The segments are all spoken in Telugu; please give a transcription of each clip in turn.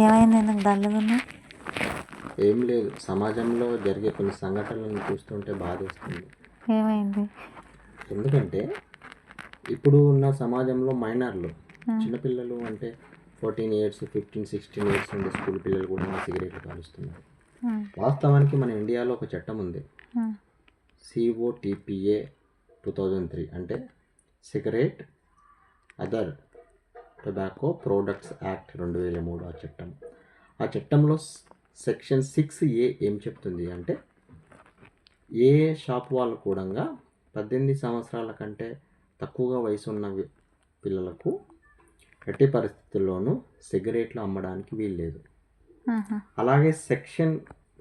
ఏమైంది? ఎందుకు డల్లుగున్నా? ఏం లేదు, సమాజంలో జరిగే కొన్ని సంఘటనలను చూస్తుంటే బాధేస్తుంది. ఏమైంది? ఎందుకంటే ఇప్పుడు ఉన్న సమాజంలో మైనర్లు, ఆ, చిన్నపిల్లలు అంటే 14 ఇయర్స్ 15-16 ఇయర్స్ ఉండే స్కూల్ పిల్లలు కూడా సిగరెట్లు కాలుస్తున్నారు. ఆ, వాస్తవానికి మన ఇండియాలో ఒక చట్టం ఉంది, ఆ, COTPA 2003, అంటే cigarette other tobacco products act 2003. ఆ చట్టంలో సెక్షన్ 6A ఏం చెప్తుంది అంటే, ఏ షాప్ వాళ్ళు కూడా 18 సంవత్సరాల కంటే తక్కువగా వయసు ఉన్న పిల్లలకు ఎట్టి పరిస్థితుల్లోనూ సిగరెట్లు అమ్మడానికి వీల్లేదు. ఆహా, అలాగే సెక్షన్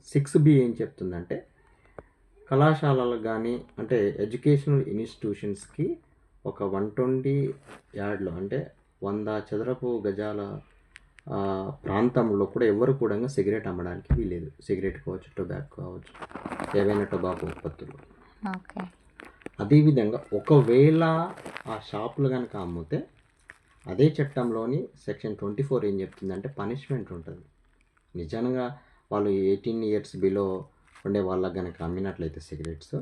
6B ఏం చెప్తుందంటే, కళాశాలలకు కానీ అంటే ఎడ్యుకేషనల్ ఇన్స్టిట్యూషన్స్కి ఒక 120 యార్డ్లు అంటే 100 చదరపు గజాల ప్రాంతంలో కూడా ఎవరు కూడా సిగరెట్ అమ్మడానికి వీలేదు. సిగరెట్ కావచ్చు, టొబాకో కావచ్చు, ఏవైనా టొబాకో ఉత్పత్తులు. ఓకే. అదేవిధంగా ఒకవేళ ఆ షాపులు కనుక అమ్మితే అదే చట్టంలోని సెక్షన్ 24 ఏం చెప్తుందంటే పనిష్మెంట్ ఉంటుంది. నిజంగా వాళ్ళు 18 ఇయర్స్ బిలో ఉండే వాళ్ళకి కనుక అమ్మినట్లయితే సిగరెట్స్,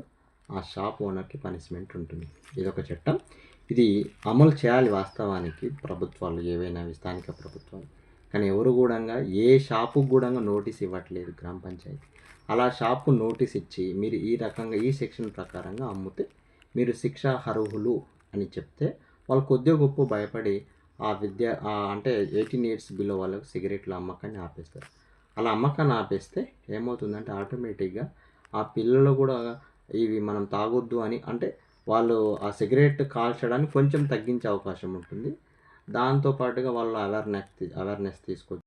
ఆ షాప్ ఓనర్కి పనిష్మెంట్ ఉంటుంది. ఇదొక చట్టం. ఇది అమలు చేయాలి వాస్తవానికి ప్రభుత్వాలు, ఏవైనా స్థానిక ప్రభుత్వాలు. కానీ ఎవరు కూడా ఏ షాపుకు కూడా నోటీస్ ఇవ్వట్లేదు గ్రామ పంచాయతీ. అలా షాపు నోటీస్ ఇచ్చి మీరు ఈ రకంగా ఈ సెక్షన్ ప్రకారంగా అమ్మితే మీరు శిక్షా అర్హులు అని చెప్తే వాళ్ళు కొద్దిగా గొప్ప భయపడి అంటే 18 ఇయర్స్ బిలో వాళ్ళకు సిగరెట్ల అమ్మకాన్ని ఆపేస్తారు. అలా అమ్మకాన్ని ఆపేస్తే ఏమవుతుందంటే ఆటోమేటిక్గా ఆ పిల్లలు కూడా ఇవి మనం తాగొద్దు అని, అంటే వాళ్ళు ఆ సిగరెట్ కాల్చడానికి కొంచెం తగ్గించే అవకాశం ఉంటుంది. దాంతోపాటుగా వాళ్ళు అవేర్నెస్ తీసుకొచ్చి